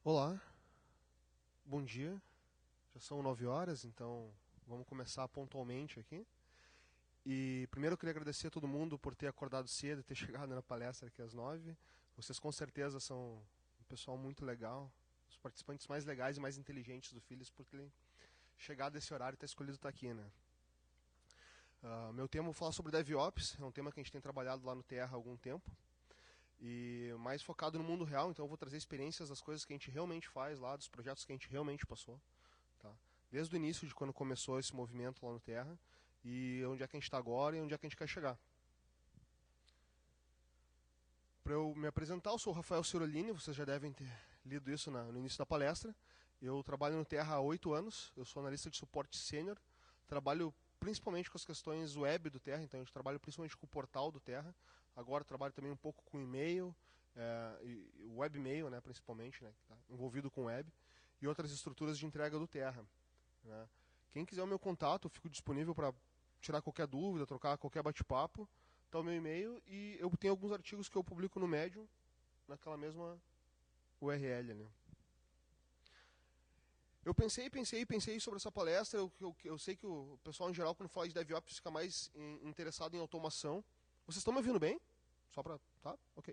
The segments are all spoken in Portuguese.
Olá, bom dia. Já são 9 horas, então vamos começar pontualmente aqui. E primeiro eu queria agradecer a todo mundo por ter acordado cedo e ter chegado na palestra aqui às 9. Vocês com certeza são um pessoal muito legal, os participantes mais legais e mais inteligentes do Philips por terem chegado esse horário e ter escolhido estar aqui, né? Meu tema, eu vou falar sobre DevOps, é um tema que a gente tem trabalhado lá no Terra há algum tempo. E mais focado no mundo real, então eu vou trazer experiências das coisas que a gente realmente faz lá, dos projetos que a gente realmente passou. Tá? Desde o início de quando começou esse movimento lá no Terra, e onde é que a gente está agora e onde é que a gente quer chegar. Para eu me apresentar, eu sou o Rafael Cirolini, vocês já devem ter lido isso no início da palestra. Eu trabalho no Terra há 8 anos, eu sou analista de suporte sênior, trabalho principalmente com as questões web do Terra, então a gente trabalha principalmente com o portal do Terra. Agora eu trabalho também um pouco com e-mail, e webmail, né, principalmente, né, que tá envolvido com web, e outras estruturas de entrega do Terra. Né. Quem quiser o meu contato, eu fico disponível para tirar qualquer dúvida, trocar qualquer bate-papo. Está o meu e-mail e eu tenho alguns artigos que eu publico no Medium, naquela mesma URL. Né. Eu pensei sobre essa palestra. Eu sei que o pessoal em geral, quando fala de DevOps, fica mais interessado em automação. Vocês estão me ouvindo bem? Só para. Tá? Ok.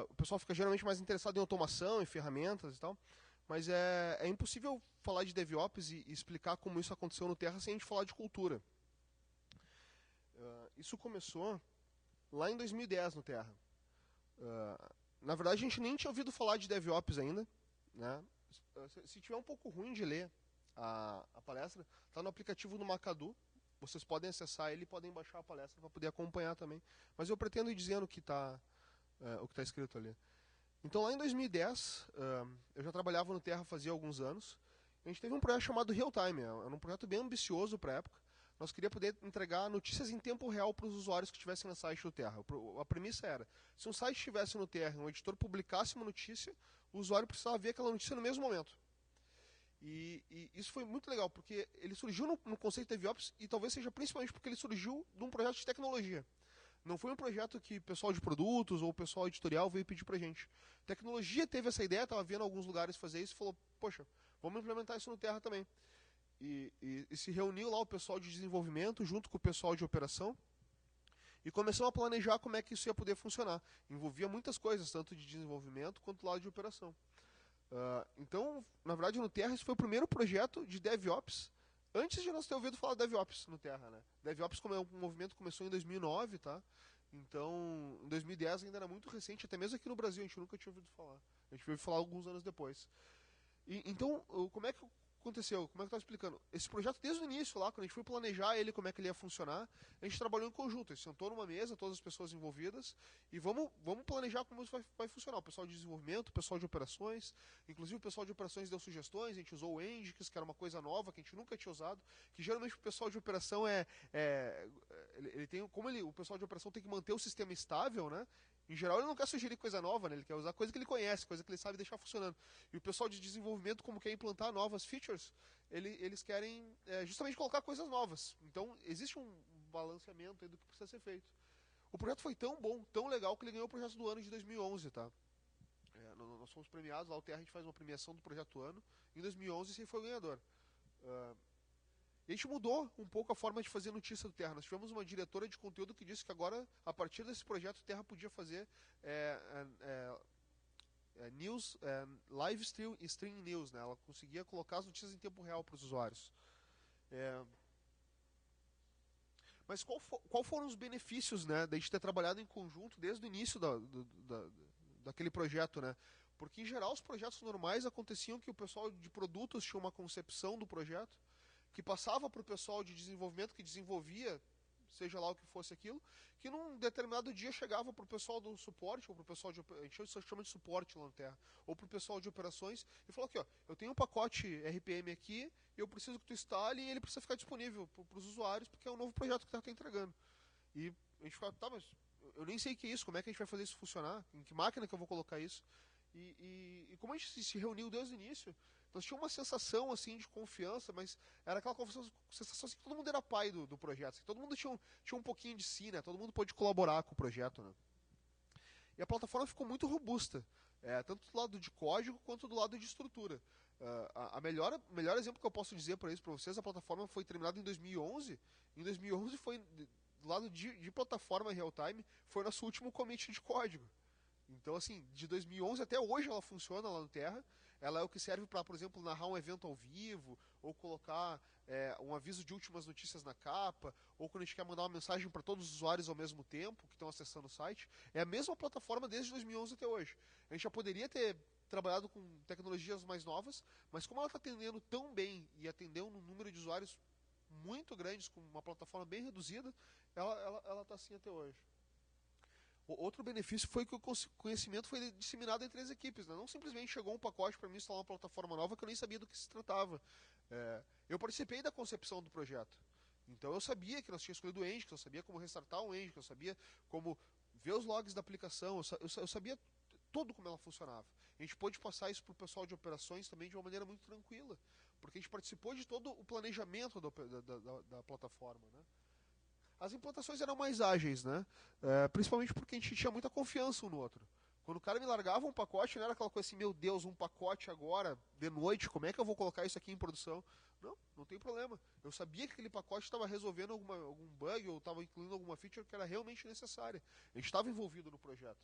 O pessoal fica geralmente mais interessado em automação, em ferramentas e tal. Mas é impossível falar de DevOps e explicar como isso aconteceu no Terra sem a gente falar de cultura. Isso começou lá em 2010 no Terra. Na verdade, a gente nem tinha ouvido falar de DevOps ainda. Né? Se tiver um pouco ruim de ler a palestra, está no aplicativo do Macadu. Vocês podem acessar ele e podem baixar a palestra para poder acompanhar também. Mas eu pretendo ir dizendo o que está escrito ali. Então, lá em 2010, eu já trabalhava no Terra fazia alguns anos. A gente teve um projeto chamado Real Time. Era um projeto bem ambicioso para a época. Nós queríamos poder entregar notícias em tempo real para os usuários que estivessem no site do Terra. A premissa era, se um site estivesse no Terra, um editor publicasse uma notícia, o usuário precisava ver aquela notícia no mesmo momento. E isso foi muito legal, porque ele surgiu no conceito de DevOps e talvez seja principalmente porque ele surgiu de um projeto de tecnologia. Não foi um projeto que o pessoal de produtos ou o pessoal editorial veio pedir pra gente. Tecnologia teve essa ideia, estava vendo alguns lugares fazer isso e falou, poxa, vamos implementar isso no Terra também. E se reuniu lá o pessoal de desenvolvimento junto com o pessoal de operação e começou a planejar como é que isso ia poder funcionar. Envolvia muitas coisas, tanto de desenvolvimento quanto do lado de operação. Então, na verdade, no Terra, esse foi o primeiro projeto de DevOps, antes de nós ter ouvido falar de DevOps no Terra. Né? DevOps como um movimento começou em 2009, tá? Então, em 2010 ainda era muito recente, até mesmo aqui no Brasil a gente nunca tinha ouvido falar. A gente ouviu falar alguns anos depois. Então, como é que aconteceu? Como é que eu estava explicando? Esse projeto, desde o início, lá, quando a gente foi planejar ele, como é que ele ia funcionar, a gente trabalhou em conjunto. A gente sentou numa mesa, todas as pessoas envolvidas, e vamos planejar como isso vai funcionar. O pessoal de desenvolvimento, o pessoal de operações, inclusive o pessoal de operações deu sugestões, a gente usou o Engix, que era uma coisa nova, que a gente nunca tinha usado, que geralmente o pessoal de operação ele tem, o pessoal de operação tem que manter o sistema estável, né? Em geral, ele não quer sugerir coisa nova, né? Ele quer usar coisa que ele conhece, coisa que ele sabe deixar funcionando. E o pessoal de desenvolvimento, como quer implantar novas features, eles querem justamente colocar coisas novas. Então, existe um balanceamento aí do que precisa ser feito. O projeto foi tão bom, tão legal, que ele ganhou o projeto do ano de 2011, tá? Nós fomos premiados, lá o Terra a gente faz uma premiação do projeto ano. Em 2011, esse foi o ganhador. E a gente mudou um pouco a forma de fazer notícia do Terra. Nós tivemos uma diretora de conteúdo que disse que agora, a partir desse projeto, o Terra podia fazer news, live stream news. Né? Ela conseguia colocar as notícias em tempo real para os usuários. Mas qual foram os benefícios, né, da gente ter trabalhado em conjunto desde o início daquele projeto? Né? Porque, em geral, os projetos normais aconteciam que o pessoal de produtos tinha uma concepção do projeto, que passava para o pessoal de desenvolvimento, que desenvolvia, seja lá o que fosse aquilo, que num determinado dia chegava para o pessoal do suporte, ou para o pessoal de, a gente chama de suporte lá na Terra, ou para o pessoal de operações, e falou aqui, ó, eu tenho um pacote RPM aqui, eu preciso que tu instale e ele precisa ficar disponível para os usuários, porque é um novo projeto que o Terra está entregando. E a gente fala, tá, mas eu nem sei o que é isso, como é que a gente vai fazer isso funcionar, em que máquina que eu vou colocar isso? E como a gente se reuniu desde o início, nós tínhamos uma sensação assim de confiança, mas era aquela sensação assim, que todo mundo era pai do projeto, assim, todo mundo tinha um pouquinho de si, né? Todo mundo pôde colaborar com o projeto, né? E a plataforma ficou muito robusta. tanto do lado de código quanto do lado de estrutura. Melhor exemplo que eu posso dizer para isso para vocês, a plataforma foi terminada em 2011. Em 2011 foi, do lado de plataforma real-time, foi nosso último commit de código. Então, assim, de 2011 até hoje ela funciona lá no Terra. Ela é o que serve para, por exemplo, narrar um evento ao vivo, ou colocar um aviso de últimas notícias na capa, ou quando a gente quer mandar uma mensagem para todos os usuários ao mesmo tempo que estão acessando o site. É a mesma plataforma desde 2011 até hoje. A gente já poderia ter trabalhado com tecnologias mais novas, mas como ela está atendendo tão bem e atendeu um número de usuários muito grandes, com uma plataforma bem reduzida, ela está assim até hoje. Outro benefício foi que o conhecimento foi disseminado entre as equipes, né? Não simplesmente chegou um pacote para mim instalar uma plataforma nova que eu nem sabia do que se tratava. Eu participei da concepção do projeto, então eu sabia que nós tínhamos escolhido o Nginx, eu sabia como restartar o Nginx, eu sabia como ver os logs da aplicação, eu sabia tudo como ela funcionava. A gente pôde passar isso para o pessoal de operações também de uma maneira muito tranquila, porque a gente participou de todo o planejamento da plataforma, né? As implantações eram mais ágeis, né? Principalmente porque a gente tinha muita confiança um no outro. Quando o cara me largava um pacote, não era aquela coisa assim, meu Deus, um pacote agora, de noite, como é que eu vou colocar isso aqui em produção? Não tem problema. Eu sabia que aquele pacote estava resolvendo algum bug ou estava incluindo alguma feature que era realmente necessária. A gente estava envolvido no projeto.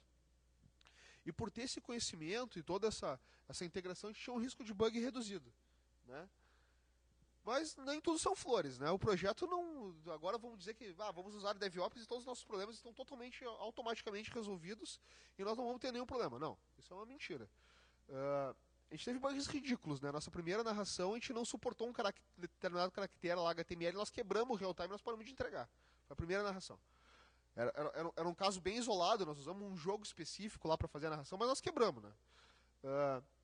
E por ter esse conhecimento e toda essa integração, a gente tinha um risco de bug reduzido, né? Mas nem tudo são flores, né? O projeto não... Agora vamos dizer que vamos usar DevOps e todos os nossos problemas estão automaticamente resolvidos e nós não vamos ter nenhum problema. Não, isso é uma mentira. A gente teve bugs ridículos, né? Nossa primeira narração, a gente não suportou um determinado caractere lá, HTML, nós quebramos o real-time e nós paramos de entregar. Foi a primeira narração. Era um caso bem isolado, nós usamos um jogo específico lá para fazer a narração, mas nós quebramos, né?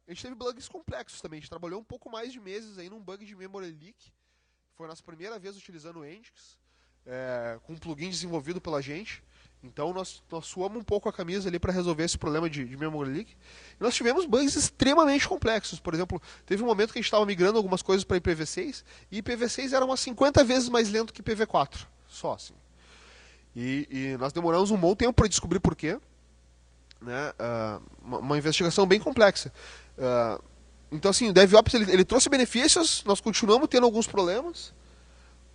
A gente teve bugs complexos também. A gente trabalhou um pouco mais de meses aí num bug de memory leak. Foi a nossa primeira vez utilizando o Nginx, com um plugin desenvolvido pela gente. Então nós suamos um pouco a camisa ali para resolver esse problema de memory leak. E nós tivemos bugs extremamente complexos. Por exemplo, teve um momento que a gente estava migrando algumas coisas para IPv6 e IPv6 era umas 50 vezes mais lento que IPv4. Só assim. E nós demoramos um bom tempo para descobrir por quê. Né? Uma investigação bem complexa. Então, assim, o DevOps ele trouxe benefícios, nós continuamos tendo alguns problemas,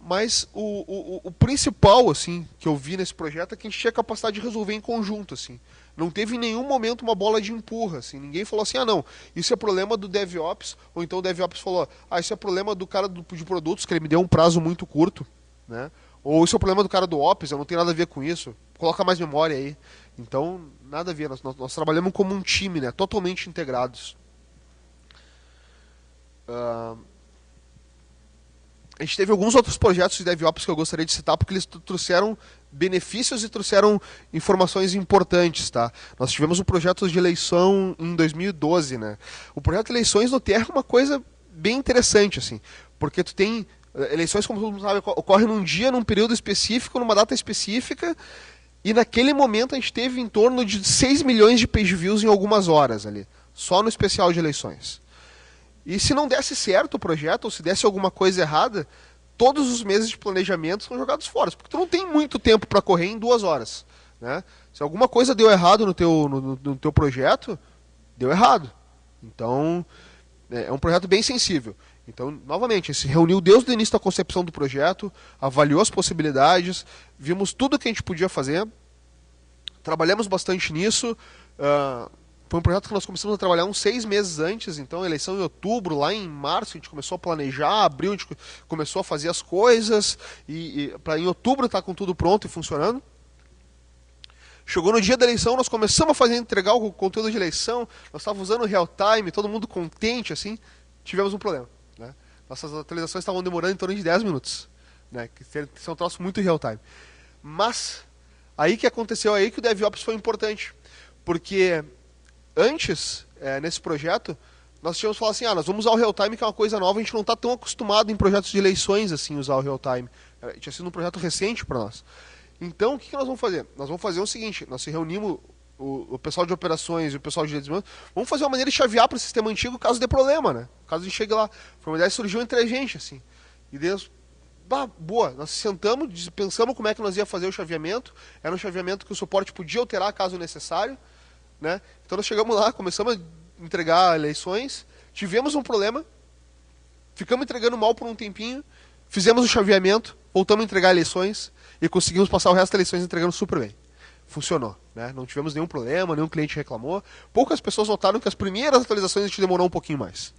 mas o principal, assim, que eu vi nesse projeto é que a gente tinha capacidade de resolver em conjunto, assim. Não teve em nenhum momento uma bola de empurra, assim. Ninguém falou assim, não, isso é problema do DevOps, ou então o DevOps falou, isso é problema do cara de produtos, que ele me deu um prazo muito curto, né? Ou isso é o problema do cara do Ops, eu não tenho nada a ver com isso, coloca mais memória aí. Então, nada a ver, nós trabalhamos como um time, né? Totalmente integrados. A gente teve alguns outros projetos de DevOps que eu gostaria de citar, porque eles trouxeram benefícios e trouxeram informações importantes, tá? Nós tivemos um projeto de eleição em 2012, né? O projeto de eleições no Terra é uma coisa bem interessante, assim, porque tu tem eleições, como todo mundo sabe, ocorrem num dia, num período específico, numa data específica, e naquele momento a gente teve em torno de 6 milhões de page views em algumas horas ali, só no especial de eleições. E se não desse certo o projeto, ou se desse alguma coisa errada, todos os meses de planejamento são jogados fora, porque tu não tem muito tempo para correr em 2 horas. Né? Se alguma coisa deu errado no teu projeto, deu errado. Então, é um projeto bem sensível. Então, novamente, se reuniu desde o início da concepção do projeto, avaliou as possibilidades, vimos tudo que a gente podia fazer, trabalhamos bastante nisso. Foi um projeto que nós começamos a trabalhar uns 6 meses antes, então eleição em outubro, lá em março a gente começou a planejar, abril a gente começou a fazer as coisas, e para em outubro estar com tudo pronto e funcionando. Chegou no dia da eleição, nós começamos a entregar o conteúdo de eleição, nós estávamos usando real time, todo mundo contente, assim, tivemos um problema. Né? Nossas atualizações estavam demorando em torno de 10 minutos, né? Que são um troço muito real time. Mas, aí que aconteceu, aí que o DevOps foi importante, porque antes, nesse projeto, nós tínhamos falado assim, nós vamos usar o real-time, que é uma coisa nova, a gente não está tão acostumado em projetos de eleições, assim, usar o real-time. Tinha sido um projeto recente para nós. Então, o que nós vamos fazer? Nós vamos fazer o seguinte, nós se reunimos, o pessoal de operações e o pessoal de desenvolvimento, vamos fazer uma maneira de chavear para o sistema antigo caso dê problema, né? Caso a gente chegue lá. Foi uma ideia que surgiu entre a gente, assim. E Deus, boa, nós sentamos, pensamos como é que nós ia fazer o chaveamento, era um chaveamento que o suporte podia alterar caso necessário. né? Então nós chegamos lá, começamos a entregar eleições, tivemos um problema, ficamos entregando mal por um tempinho, fizemos o chaveamento, voltamos a entregar eleições e conseguimos passar o resto das eleições entregando super bem. Funcionou, né? Não tivemos nenhum problema, nenhum cliente reclamou. Poucas pessoas notaram que as primeiras atualizações a gente demorou um pouquinho mais.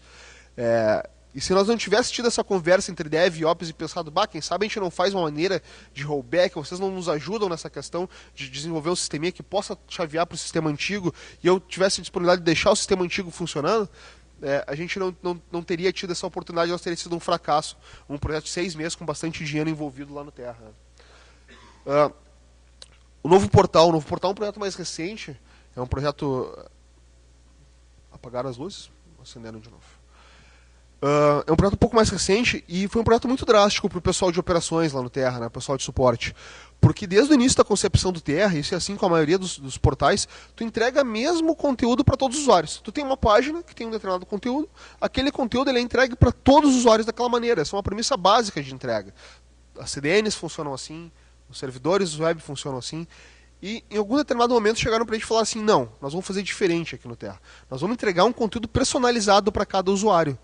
E se nós não tivéssemos tido essa conversa entre Dev e Ops e pensado, quem sabe a gente não faz uma maneira de rollback, vocês não nos ajudam nessa questão de desenvolver um sisteminha que possa chavear para o sistema antigo e eu tivesse disponibilidade de deixar o sistema antigo funcionando, a gente não teria tido essa oportunidade, nós teria sido um fracasso. Um projeto de 6 meses com bastante dinheiro envolvido lá no Terra. O novo portal é um projeto mais recente, é um projeto... Apagaram as luzes? Acenderam de novo. É um projeto um pouco mais recente e foi um projeto muito drástico para o pessoal de operações lá no Terra, né, pessoal de suporte. Porque desde o início da concepção do Terra, isso é assim com a maioria dos portais, tu entrega mesmo conteúdo para todos os usuários. Tu tem uma página que tem um determinado conteúdo, aquele conteúdo ele é entregue para todos os usuários daquela maneira. Essa é uma premissa básica de entrega. As CDNs funcionam assim, os servidores web funcionam assim. E em algum determinado momento chegaram para a gente falar assim, não, nós vamos fazer diferente aqui no Terra. Nós vamos entregar um conteúdo personalizado para cada usuário.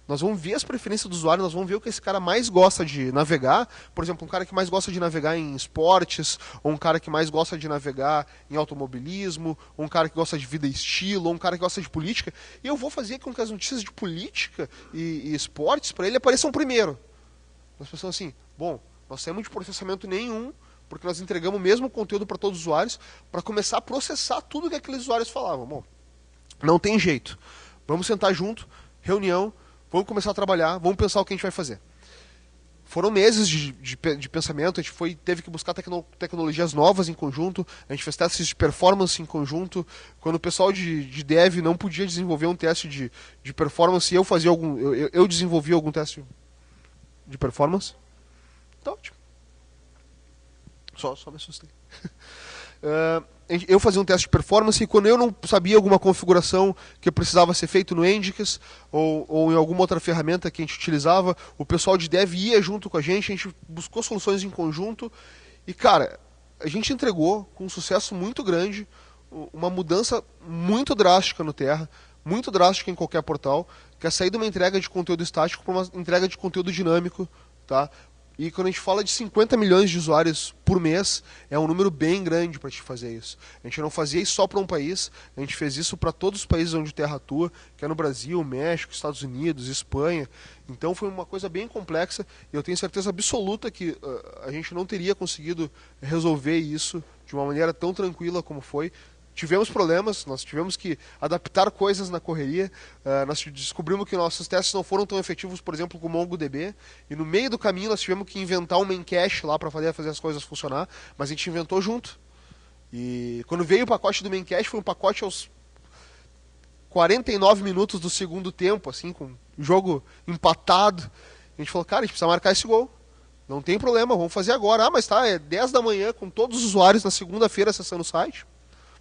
Nós vamos ver as preferências do usuário, nós vamos ver o que esse cara mais gosta de navegar. Por exemplo, um cara que mais gosta de navegar em esportes, ou um cara que mais gosta de navegar em automobilismo, ou um cara que gosta de vida e estilo, ou um cara que gosta de política. E eu vou fazer com que as notícias de política e esportes, para ele, apareçam primeiro. Nós pensamos assim, nós temos de processamento nenhum, porque nós entregamos o mesmo conteúdo para todos os usuários, para começar a processar tudo que aqueles usuários falavam. Não tem jeito. Vamos sentar junto, reunião, vamos começar a trabalhar, vamos pensar o que a gente vai fazer. Foram meses de pensamento, a gente teve que buscar tecnologias novas em conjunto, a gente fez testes de performance em conjunto. Quando o pessoal de dev não podia desenvolver um teste de performance, eu desenvolvi algum teste de performance. Tá ótimo. Só me assustei. Eu fazia um teste de performance e quando eu não sabia alguma configuração que precisava ser feito no Endix ou em alguma outra ferramenta que a gente utilizava, o pessoal de dev ia junto com a gente buscou soluções em conjunto e, cara, a gente entregou com um sucesso muito grande, uma mudança muito drástica no Terra, muito drástica em qualquer portal, que é sair de uma entrega de conteúdo estático para uma entrega de conteúdo dinâmico, tá? E quando a gente fala de 50 milhões de usuários por mês, é um número bem grande para te fazer isso. A gente não fazia isso só para um país, a gente fez isso para todos os países onde o Terra atua, que é no Brasil, México, Estados Unidos, Espanha. Então foi uma coisa bem complexa e eu tenho certeza absoluta que a gente não teria conseguido resolver isso de uma maneira tão tranquila como foi. Tivemos problemas, nós tivemos que adaptar coisas na correria, nós descobrimos que nossos testes não foram tão efetivos, por exemplo, com o MongoDB, e no meio do caminho nós tivemos que inventar um main cache lá para fazer as coisas funcionar, mas a gente inventou junto. E quando veio o pacote do main cache, foi um pacote aos 49 minutos do segundo tempo, assim, com o jogo empatado. A gente falou, cara, a gente precisa marcar esse gol. Não tem problema, vamos fazer agora. Mas tá, é 10 da manhã, com todos os usuários na segunda-feira acessando o site.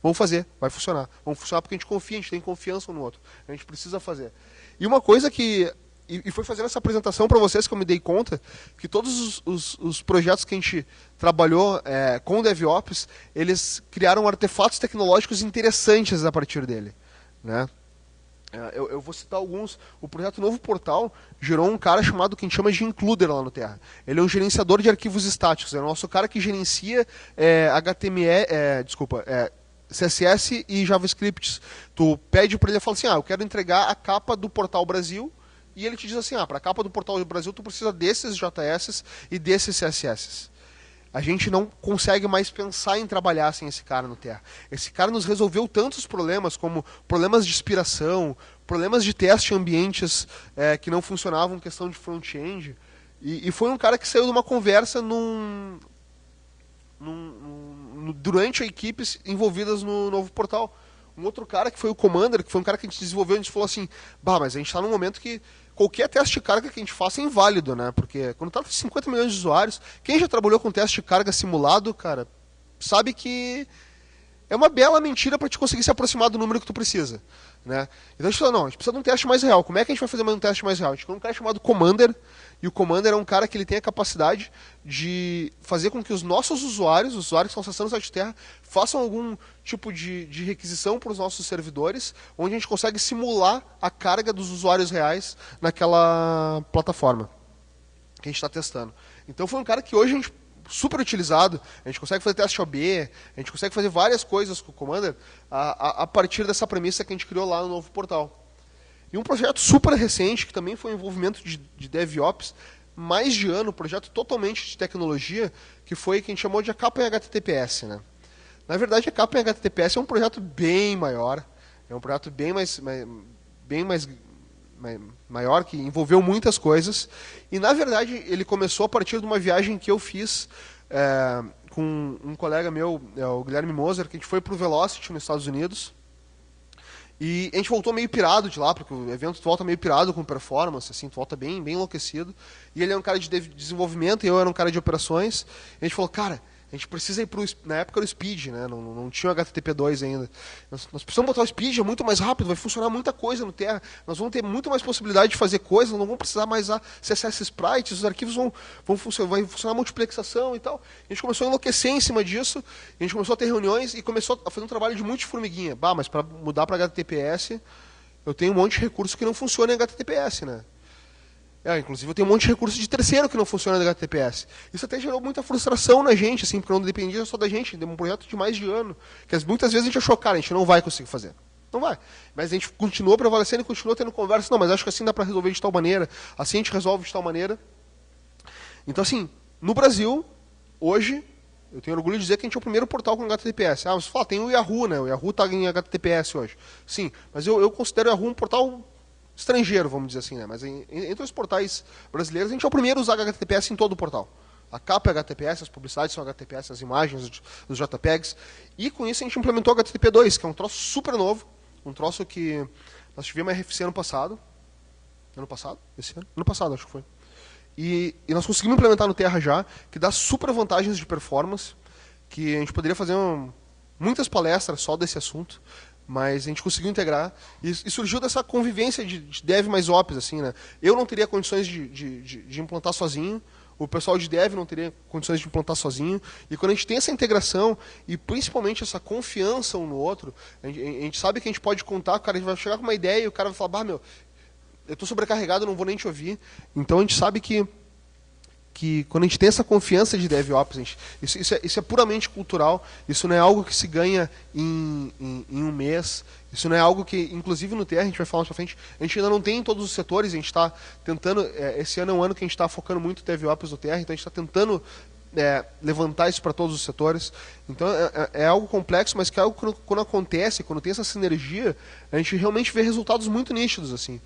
Vamos fazer, vai funcionar. Vamos funcionar porque a gente confia, a gente tem confiança um no outro. A gente precisa fazer. E uma coisa que... E foi fazendo essa apresentação para vocês que eu me dei conta que todos os projetos que a gente trabalhou com o DevOps, eles criaram artefatos tecnológicos interessantes a partir dele. Né? Eu vou citar alguns. O projeto Novo Portal gerou um cara chamado, que a gente chama de Includer lá no Terra. Ele é um gerenciador de arquivos estáticos. É o nosso cara que gerencia HTML... CSS e JavaScript. Tu pede para ele e fala assim, eu quero entregar a capa do Portal Brasil, e ele te diz assim, para a capa do Portal Brasil tu precisa desses JS e desses CSS. A gente não consegue mais pensar em trabalhar sem esse cara no Terra. Esse cara nos resolveu tantos problemas, como problemas de inspiração, problemas de teste em ambientes que não funcionavam, questão de front-end, e foi um cara que saiu de uma conversa durante a equipes envolvidas no Novo Portal. Um outro cara que foi o Commander, que foi um cara que a gente desenvolveu, a gente falou assim, mas a gente está num momento que qualquer teste de carga que a gente faça é inválido, né? Porque quando tá com 50 milhões de usuários, quem já trabalhou com teste de carga simulado, cara, sabe que é uma bela mentira para te conseguir se aproximar do número que tu precisa, né? Então a gente falou, não, a gente precisa de um teste mais real. Como é que a gente vai fazer um teste mais real? A gente tem um cara chamado Commander, E o Commander é um cara que ele tem a capacidade de fazer com que os nossos usuários, os usuários que estão acessando o site de terra, façam algum tipo de requisição para os nossos servidores, onde a gente consegue simular a carga dos usuários reais naquela plataforma que a gente está testando. Então foi um cara que hoje a gente super utilizado, a gente consegue fazer teste AB, a gente consegue fazer várias coisas com o Commander a partir dessa premissa que a gente criou lá no novo portal. E um projeto super recente, que também foi um envolvimento de DevOps, mais de ano, um projeto totalmente de tecnologia, que foi que a gente chamou de a capa em HTTPS. Né? Na verdade, a capa em HTTPS é um projeto bem maior, é um projeto bem mais maior, que envolveu muitas coisas. E, na verdade, ele começou a partir de uma viagem que eu fiz com um colega meu, o Guilherme Moser, que a gente foi para o Velocity, nos Estados Unidos. E a gente voltou meio pirado de lá, porque o evento tu volta meio pirado com performance, assim, tu volta bem enlouquecido. E ele é um cara de desenvolvimento e eu era um cara de operações. E a gente falou, cara, a gente precisa ir pro... Na época era o Speed, né? Não tinha o HTTP2 ainda. Nós precisamos botar o Speed, é muito mais rápido, vai funcionar muita coisa no Terra. Nós vamos ter muito mais possibilidade de fazer coisas, não vamos precisar mais CSS sprites, os arquivos vai funcionar multiplexação e tal. A gente começou a enlouquecer em cima disso, a gente começou a ter reuniões e começou a fazer um trabalho de muito formiguinha. Mas para mudar para HTTPS, eu tenho um monte de recurso que não funciona em HTTPS, né? Inclusive eu tenho um monte de recursos de terceiro que não funciona no HTTPS. Isso até gerou muita frustração na gente, assim, porque não dependia só da gente, deu um projeto de mais de ano, que muitas vezes a gente achou, cara, a gente não vai conseguir fazer. Não vai. Mas a gente continuou prevalecendo e continuou tendo conversa, não, mas acho que assim dá para resolver de tal maneira, assim a gente resolve de tal maneira. Então, assim, no Brasil, hoje, eu tenho orgulho de dizer que a gente é o primeiro portal com HTTPS. Você fala, tem o Yahoo, né? O Yahoo está em HTTPS hoje. Sim, mas eu considero o Yahoo um portal estrangeiro, vamos dizer assim, né? Mas entre os portais brasileiros, a gente é o primeiro a usar HTTPS em todo o portal. A capa é HTTPS, as publicidades são HTTPS, as imagens, os JPEGs. E com isso a gente implementou o HTTP2, que é um troço super novo, um troço que nós tivemos RFC ano passado. Ano passado? Esse ano? Ano passado, acho que foi. E nós conseguimos implementar no Terra já, que dá super vantagens de performance, que a gente poderia fazer muitas palestras só desse assunto, mas a gente conseguiu integrar e surgiu dessa convivência de dev mais ops, assim, né? Eu não teria condições de implantar sozinho, o pessoal de dev não teria condições de implantar sozinho, e quando a gente tem essa integração e principalmente essa confiança um no outro, a gente sabe que a gente pode contar, o cara vai chegar com uma ideia e o cara vai falar, meu, eu estou sobrecarregado, não vou nem te ouvir. Então a gente sabe que quando a gente tem essa confiança de DevOps, isso é puramente cultural, isso não é algo que se ganha em um mês, isso não é algo que, inclusive no Terra, a gente vai falar mais pra frente, a gente ainda não tem em todos os setores, a gente está tentando, esse ano é um ano que a gente está focando muito em DevOps no Terra, então a gente está tentando levantar isso para todos os setores. Então é algo complexo, mas que é algo que quando acontece, quando tem essa sinergia, a gente realmente vê resultados muito nítidos, assim.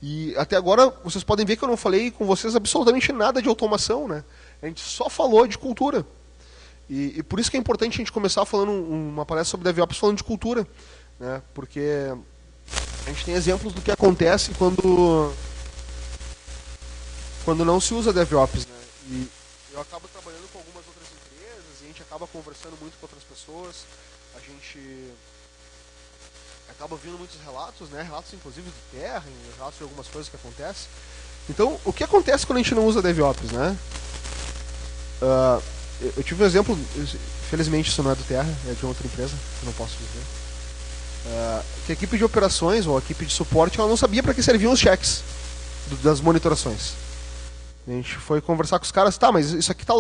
E até agora, vocês podem ver que eu não falei com vocês absolutamente nada de automação, né? A gente só falou de cultura. E por isso que é importante a gente começar falando uma palestra sobre DevOps falando de cultura, né? Porque a gente tem exemplos do que acontece quando não se usa DevOps, né? E eu acabo trabalhando com algumas outras empresas e a gente acaba conversando muito com outras pessoas. A gente acaba ouvindo muitos relatos, né? Relatos inclusive de terra, relatos de algumas coisas que acontecem. Então, o que acontece quando a gente não usa DevOps, né? Eu tive um exemplo, felizmente isso não é do Terra, é de outra empresa, eu não posso dizer. Que a equipe de operações ou a equipe de suporte ela não sabia para que serviam os cheques das monitorações. A gente foi conversar com os caras, tá, mas isso aqui tá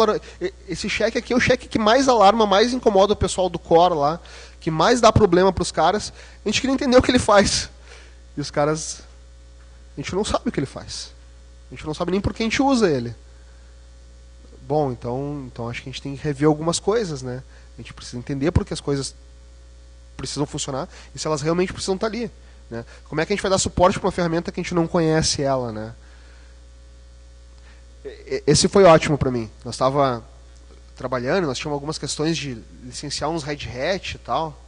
esse cheque aqui é o cheque que mais alarma, mais incomoda o pessoal do core lá, que mais dá problema para os caras. A gente queria entender o que ele faz. E os caras, a gente não sabe o que ele faz. A gente não sabe nem por que a gente usa ele. Bom, então acho que a gente tem que rever algumas coisas, né? A gente precisa entender por que as coisas precisam funcionar e se elas realmente precisam estar ali, né? Como é que a gente vai dar suporte para uma ferramenta que a gente não conhece ela, né? Esse foi ótimo para mim. Nós estava trabalhando, nós tínhamos algumas questões de licenciar uns Red Hat e tal.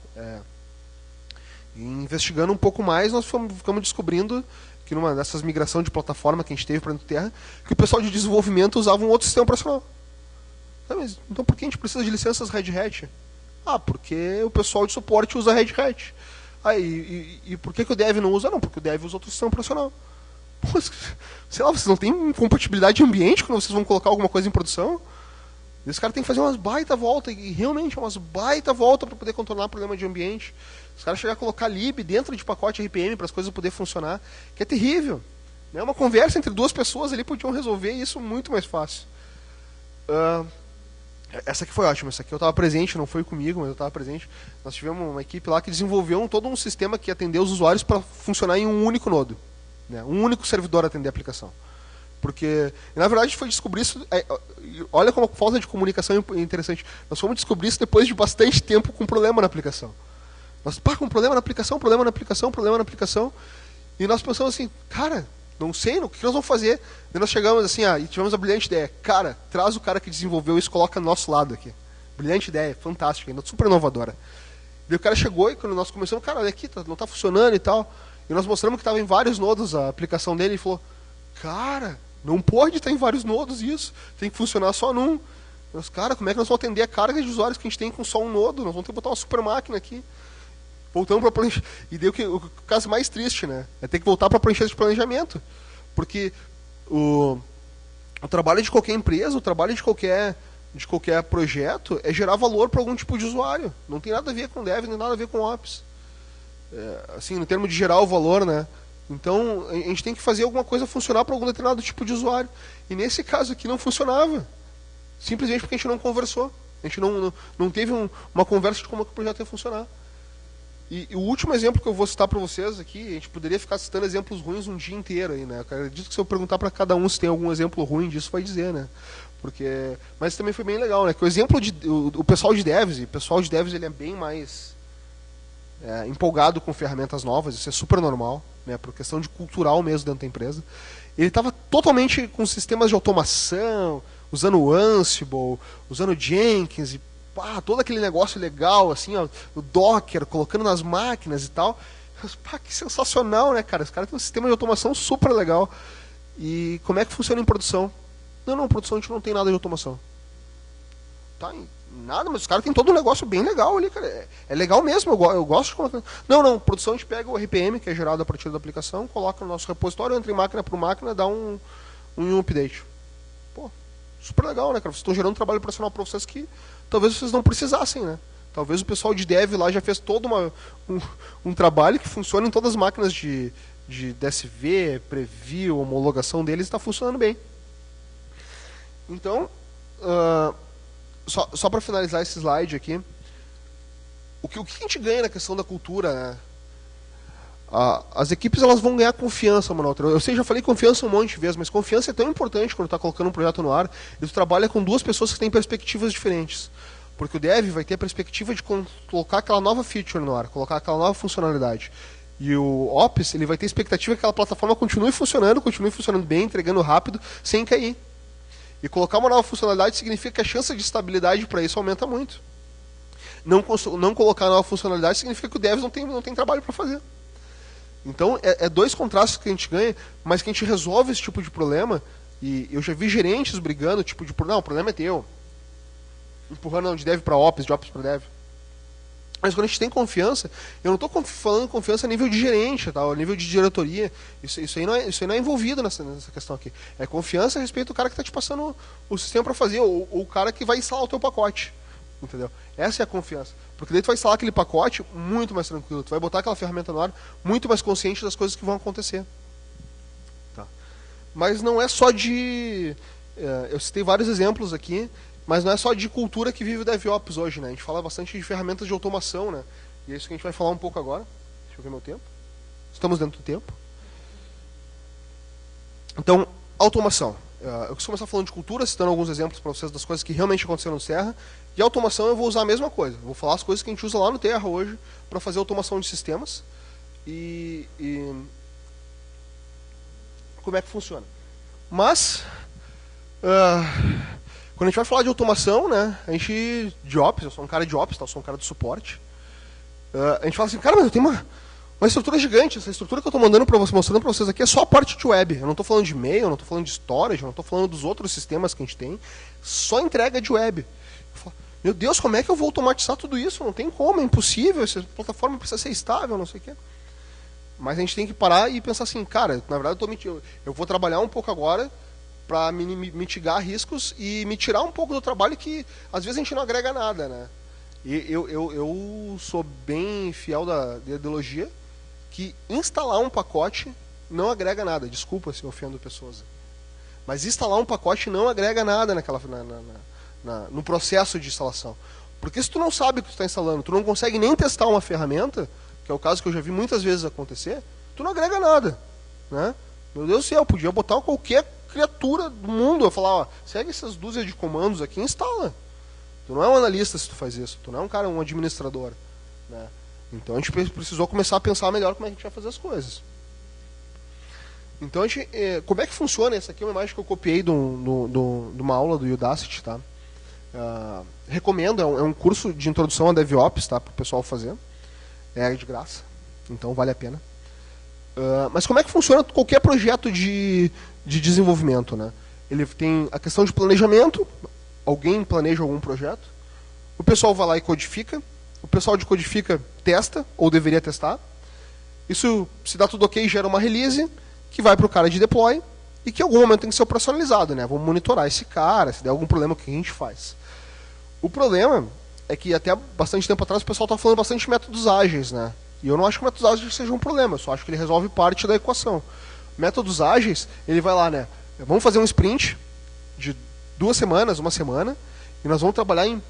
E investigando um pouco mais, nós ficamos descobrindo que numa dessas migrações de plataforma que a gente teve para dentro do Terra, que o pessoal de desenvolvimento usava um outro sistema operacional. Mas, então por que a gente precisa de licenças Red Hat? Porque o pessoal de suporte usa Red Hat. E por que o Dev não usa? Não, porque o Dev usa outro sistema operacional. Pô, sei lá, vocês não têm compatibilidade de ambiente quando vocês vão colocar alguma coisa em produção? E os caras têm que fazer umas baita volta, e realmente é umas baita volta para poder contornar problema de ambiente. Os caras chegam a colocar lib dentro de pacote RPM para as coisas poderem funcionar, que é terrível. Né? Uma conversa entre duas pessoas ali podiam resolver isso muito mais fácil. Essa aqui foi ótima, essa aqui eu estava presente, não foi comigo, mas eu estava presente. Nós tivemos uma equipe lá que desenvolveu todo um sistema que atendeu os usuários para funcionar em um único nodo. Né? Um único servidor atender a aplicação. Porque, na verdade, foi descobrir isso... olha como a falta de comunicação é interessante. Nós fomos descobrir isso depois de bastante tempo com problema na aplicação. Nós, com problema na aplicação, problema na aplicação, problema na aplicação. E nós pensamos assim, cara, não sei, o que nós vamos fazer? E nós chegamos assim, e tivemos a brilhante ideia. Cara, traz o cara que desenvolveu isso, coloca do nosso lado aqui. Brilhante ideia, fantástica, ainda super inovadora. E o cara chegou e quando nós começamos, cara, olha aqui, não está funcionando e tal. E nós mostramos que estava em vários nodos a aplicação dele e falou, cara, não pode estar em vários nodos isso, tem que funcionar só num. Mas, cara, como é que nós vamos atender a carga de usuários que a gente tem com só um nodo? Nós vamos ter que botar uma super máquina aqui. Voltamos para a prancha. E deu o caso mais triste, né? É ter que voltar para a prancha de planejamento. Porque o trabalho de qualquer empresa, o trabalho de qualquer projeto é gerar valor para algum tipo de usuário. Não tem nada a ver com dev, nem nada a ver com ops. Assim, no termo de gerar o valor, né? Então, a gente tem que fazer alguma coisa funcionar para algum determinado tipo de usuário. E nesse caso aqui não funcionava. Simplesmente porque a gente não conversou. A gente não teve uma conversa de como o projeto ia funcionar. E o último exemplo que eu vou citar para vocês aqui, a gente poderia ficar citando exemplos ruins um dia inteiro aí, né? Eu acredito que se eu perguntar para cada um se tem algum exemplo ruim disso, vai dizer, né? Mas também foi bem legal, né? Que o exemplo o pessoal de devs, ele é bem mais empolgado com ferramentas novas, isso é super normal, né? Por questão de cultural mesmo dentro da empresa. Ele estava totalmente com sistemas de automação, usando o Ansible, usando Jenkins e todo aquele negócio legal, assim, ó, o Docker, colocando nas máquinas e tal. Mas, que sensacional, né, cara? Os caras têm um sistema de automação super legal. E como é que funciona em produção? Não, produção a gente não tem nada de automação. Tá, nada, mas os caras têm todo um negócio bem legal ali, cara. É legal mesmo, eu gosto de colocar. Não, produção a gente pega o RPM, que é gerado a partir da aplicação, coloca no nosso repositório, entra em máquina por máquina, dá um update. Pô, super legal, né, cara? Vocês estão gerando trabalho profissional para vocês que talvez vocês não precisassem, né? Talvez o pessoal de dev lá já fez todo um trabalho que funciona em todas as máquinas de DSV, preview, homologação deles, está funcionando bem. Então, só para finalizar esse slide aqui, o que a gente ganha na questão da cultura, né? As equipes elas vão ganhar confiança, mano. Eu sei, já falei confiança um monte de vezes, mas confiança é tão importante quando está colocando um projeto no ar. E tu trabalha com duas pessoas que têm perspectivas diferentes. Porque o dev vai ter a perspectiva de colocar aquela nova feature no ar, colocar aquela nova funcionalidade. E o Ops, ele vai ter a expectativa que aquela plataforma continue funcionando bem, entregando rápido, sem cair. E colocar uma nova funcionalidade significa que a chance de estabilidade para isso aumenta muito. Não colocar nova funcionalidade significa que o dev não tem trabalho para fazer. Então, dois contrastes que a gente ganha, mas que a gente resolve esse tipo de problema. E eu já vi gerentes brigando, não, o problema é teu. Empurrando de dev para ops, de ops para dev. Mas quando a gente tem confiança, eu não estou falando confiança a nível de gerente, tá? A nível de diretoria. Isso aí não é envolvido nessa questão aqui. É confiança a respeito do cara que está te passando o sistema para fazer, ou o cara que vai instalar o teu pacote. Entendeu? Essa é a confiança. Porque daí tu vai instalar aquele pacote muito mais tranquilo. Tu vai botar aquela ferramenta no ar muito mais consciente das coisas que vão acontecer. Tá? Mas não é só de... eu citei vários exemplos aqui, mas não é só de cultura que vive o DevOps hoje, né? A gente fala bastante de ferramentas de automação, né? E é isso que a gente vai falar um pouco agora. Deixa eu ver meu tempo. Estamos dentro do tempo. Então, automação. Eu costumo começar falando de cultura, citando alguns exemplos para vocês das coisas que realmente aconteceram no Terra. E automação eu vou usar a mesma coisa. Eu vou falar as coisas que a gente usa lá no Terra hoje para fazer automação de sistemas. E como é que funciona. Mas, quando a gente vai falar de automação, né, a gente, de Ops, eu sou um cara de Ops, tá, eu sou um cara de suporte. A gente fala assim, cara, mas eu tenho uma estrutura gigante. Essa estrutura que eu estou mostrando para vocês aqui é só a parte de web. Eu não estou falando de e-mail, eu não estou falando de storage, eu não estou falando dos outros sistemas que a gente tem. Só entrega de web. Eu falo, meu Deus, como é que eu vou automatizar tudo isso? Não tem como, é impossível. Essa plataforma precisa ser estável, não sei o quê. Mas a gente tem que parar e pensar assim, cara, na verdade eu vou trabalhar um pouco agora para mitigar riscos e me tirar um pouco do trabalho que às vezes a gente não agrega nada, né? E eu sou bem fiel da ideologia que instalar um pacote não agrega nada. Desculpa se eu ofendo pessoas. Mas instalar um pacote não agrega nada no processo de instalação. Porque se tu não sabe o que tu está instalando, tu não consegue nem testar uma ferramenta, que é o caso que eu já vi muitas vezes acontecer, tu não agrega nada, né? Meu Deus do céu, podia botar qualquer criatura do mundo, eu falar, ó, segue essas dúzias de comandos aqui e instala. Tu não é um analista se tu faz isso, tu não é um cara, um administrador, né? Então a gente precisou começar a pensar melhor como é que a gente vai fazer as coisas. Então a gente, como é que funciona? Essa aqui é uma imagem que eu copiei de uma aula do Udacity, tá? Recomendo, é um curso de introdução a DevOps, tá? Para o pessoal fazer. É de graça, então vale a pena. Mas como é que funciona qualquer projeto de desenvolvimento, né? Ele tem a questão de planejamento, alguém planeja algum projeto, o pessoal vai lá e codifica, o pessoal de codifica testa, ou deveria testar, isso, se dá tudo ok, gera uma release, que vai para o cara de deploy, e que em algum momento tem que ser operacionalizado, né? Vamos monitorar esse cara, se der algum problema, o que a gente faz? O problema é que até bastante tempo atrás o pessoal está falando bastante de métodos ágeis, né? E eu não acho que métodos ágeis seja um problema, eu só acho que ele resolve parte da equação. Métodos ágeis, ele vai lá, né? Vamos fazer um sprint de 2 semanas, 1 semana, e nós vamos trabalhar em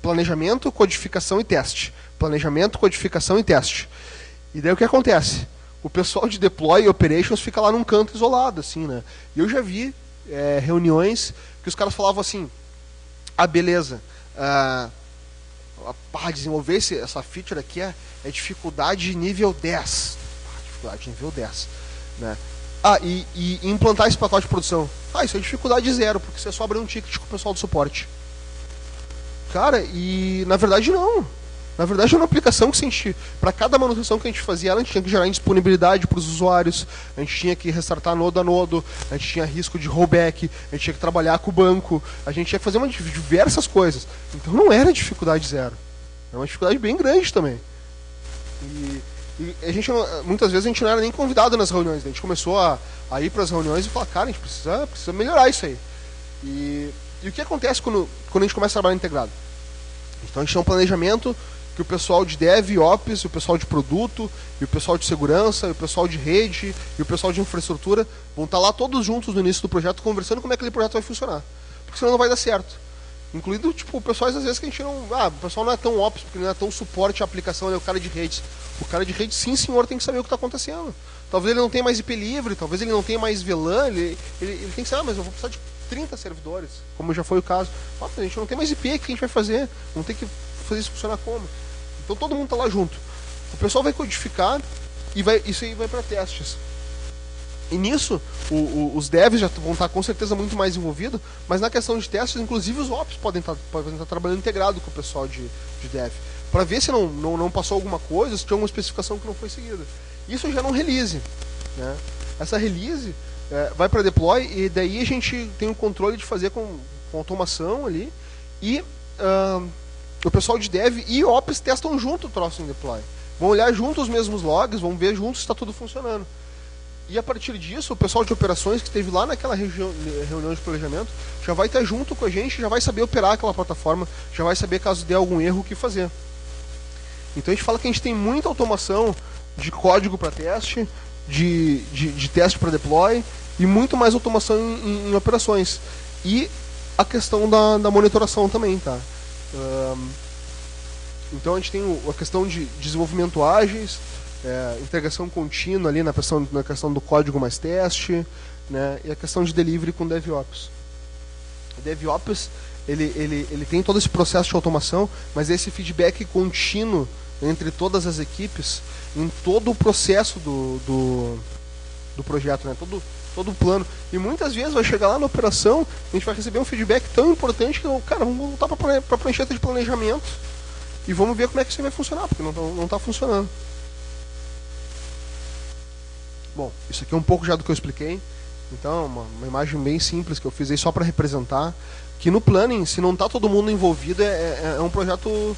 planejamento, codificação e teste. Planejamento, codificação e teste. E daí o que acontece? O pessoal de deploy e operations fica lá num canto isolado, assim, né? E eu já vi reuniões que os caras falavam assim, beleza, desenvolver essa feature aqui é dificuldade nível 10. Dificuldade nível 10. Né? E implantar esse pacote de produção. Isso é dificuldade 0, porque você só abre um ticket com o pessoal do suporte. Cara, e na verdade não. Na verdade é uma aplicação que a gente, para cada manutenção que a gente fazia, a gente tinha que gerar indisponibilidade para os usuários, a gente tinha que restartar nodo a nodo, a gente tinha risco de rollback, a gente tinha que trabalhar com o banco, a gente tinha que fazer diversas coisas. Então não era dificuldade 0. É uma dificuldade bem grande também. E a gente, muitas vezes a gente não era nem convidado nas reuniões, a gente começou a ir para as reuniões e falar, cara, a gente precisa melhorar isso aí. E o que acontece quando a gente começa a trabalhar integrado? Então a gente tem um planejamento que o pessoal de DevOps, o pessoal de produto, e o pessoal de segurança, e o pessoal de rede, e o pessoal de infraestrutura vão estar lá todos juntos no início do projeto, conversando como é que aquele projeto vai funcionar. Porque senão não vai dar certo. Incluindo, tipo, pessoas às vezes que a gente não... o pessoal não é tão ops, porque ele não é tão suporte à aplicação, ele é o cara de redes. O cara de rede, sim, senhor, tem que saber o que está acontecendo. Talvez ele não tenha mais IP livre, talvez ele não tenha mais VLAN, ele tem que saber, mas eu vou precisar de 30 servidores, como já foi o caso. A gente não tem mais IP, o que a gente vai fazer? Vamos ter que fazer isso funcionar como? Então todo mundo está lá junto. O pessoal vai codificar e isso aí vai para testes. E nisso, os devs já vão estar com certeza muito mais envolvidos, mas na questão de testes, inclusive os ops podem estar trabalhando integrado com o pessoal de dev, para ver se não passou alguma coisa, se tinha alguma especificação que não foi seguida. Isso já não release. Né? Essa release vai para deploy e daí a gente tem o controle de fazer com automação ali e o pessoal de dev e ops testam junto o troço em deploy. Vão olhar junto os mesmos logs, vão ver junto se está tudo funcionando. E a partir disso, o pessoal de operações que esteve lá naquela reunião de planejamento já vai estar junto com a gente, já vai saber operar aquela plataforma, já vai saber caso der algum erro o que fazer. Então a gente fala que a gente tem muita automação de código para teste, de teste para deploy e muito mais automação em operações. E a questão da monitoração também, tá? Então a gente tem a questão de desenvolvimento ágeis, integração contínua ali na questão do código mais teste, né, e a questão de delivery com DevOps. O DevOps ele tem todo esse processo de automação, mas esse feedback contínuo entre todas as equipes em todo o processo do projeto, né, todo o plano. E muitas vezes vai chegar lá na operação, a gente vai receber um feedback tão importante que, cara, vamos voltar para a prancheta de planejamento e vamos ver como é que isso vai funcionar, porque não está funcionando. Bom, isso aqui é um pouco já do que eu expliquei. Então, uma imagem bem simples que eu fiz aí só para representar que no planning, se não está todo mundo envolvido, é um projeto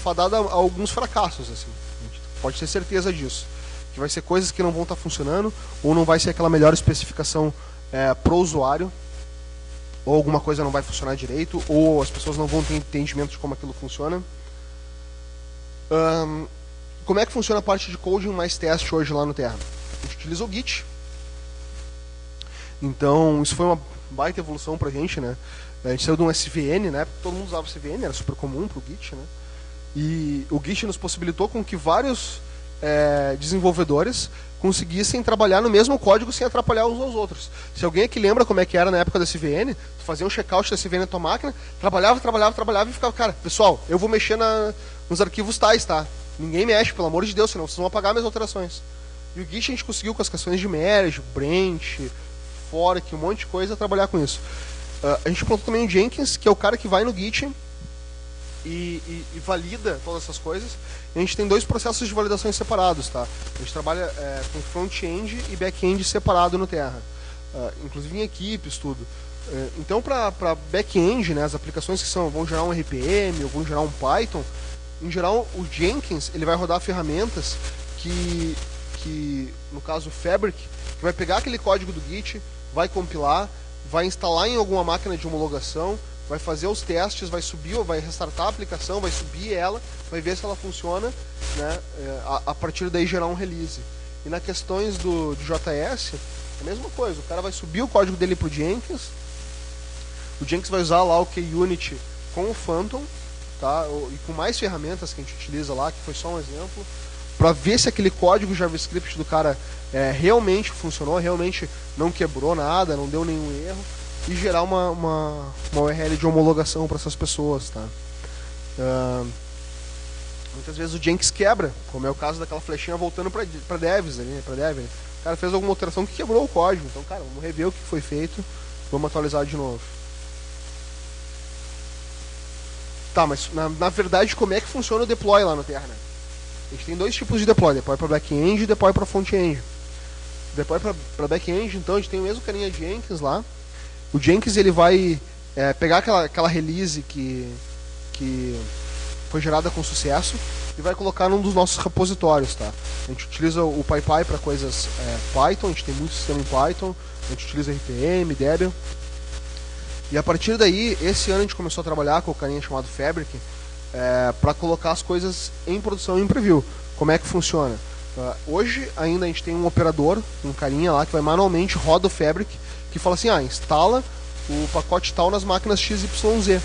fadado a alguns fracassos, assim. A gente pode ter certeza disso. que vai ser coisas que não vão estar funcionando, ou não vai ser aquela melhor especificação pro usuário, ou alguma coisa não vai funcionar direito, ou as pessoas não vão ter entendimento de como aquilo funciona. Como é que funciona a parte de coding mais teste hoje lá no Terra? A gente utiliza o Git. Então, isso foi uma baita evolução pra gente, né? A gente saiu de um SVN, né? Todo mundo usava SVN, era super comum pro Git, né? E o Git nos possibilitou com que vários desenvolvedores conseguissem trabalhar no mesmo código sem atrapalhar uns aos outros. Se alguém aqui lembra como é que era na época da SVN, tu fazia um checkout da SVN na tua máquina, trabalhava e ficava, cara, pessoal, eu vou mexer nos arquivos tais, tá? Ninguém mexe, pelo amor de Deus, senão vocês vão apagar minhas alterações. E o Git a gente conseguiu com as questões de merge, branch, fork, um monte de coisa, trabalhar com isso. A gente implantou também o Jenkins, que é o cara que vai no Git e valida todas essas coisas. E a gente tem 2 processos de validações separados, tá? A gente trabalha com front-end e back-end separado no Terra, inclusive em equipes, tudo. Então, para back-end, né, as aplicações que vão gerar um RPM ou vão gerar um Python, em geral, o Jenkins ele vai rodar ferramentas que no caso o Fabric, que vai pegar aquele código do Git, vai compilar, vai instalar em alguma máquina de homologação, vai fazer os testes, vai subir ou vai restartar a aplicação, vai subir ela, vai ver se ela funciona, né, a partir daí gerar um release. E nas questões de JS, a mesma coisa, o cara vai subir o código dele para o Jenkins vai usar lá o KUnit com o Phantom, tá, e com mais ferramentas que a gente utiliza lá, que foi só um exemplo, para ver se aquele código JavaScript do cara realmente funcionou, realmente não quebrou nada, não deu nenhum erro, e gerar uma URL de homologação para essas pessoas, tá? Muitas vezes o Jenkins quebra, como é o caso daquela flechinha voltando para devs ali, para dev. O cara fez alguma alteração que quebrou o código, então, cara, vamos rever o que foi feito, vamos atualizar de novo. Tá, mas na verdade como é que funciona o deploy lá no Terra, né? A gente tem 2 tipos de deploy para back-end e deploy para front-end. Deploy para back-end, então a gente tem o mesmo carinha Jenkins lá. O Jenkins ele vai pegar aquela release que foi gerada com sucesso e vai colocar num dos nossos repositórios, tá? A gente utiliza o PyPy para coisas Python, a gente tem muito sistema em Python, a gente utiliza RPM, Debian. E a partir daí, esse ano a gente começou a trabalhar com o carinha chamado Fabric para colocar as coisas em produção em preview. Como é que funciona? Hoje ainda a gente tem um operador, um carinha lá que vai manualmente roda o Fabric, que fala assim, instala o pacote tal nas máquinas XYZ.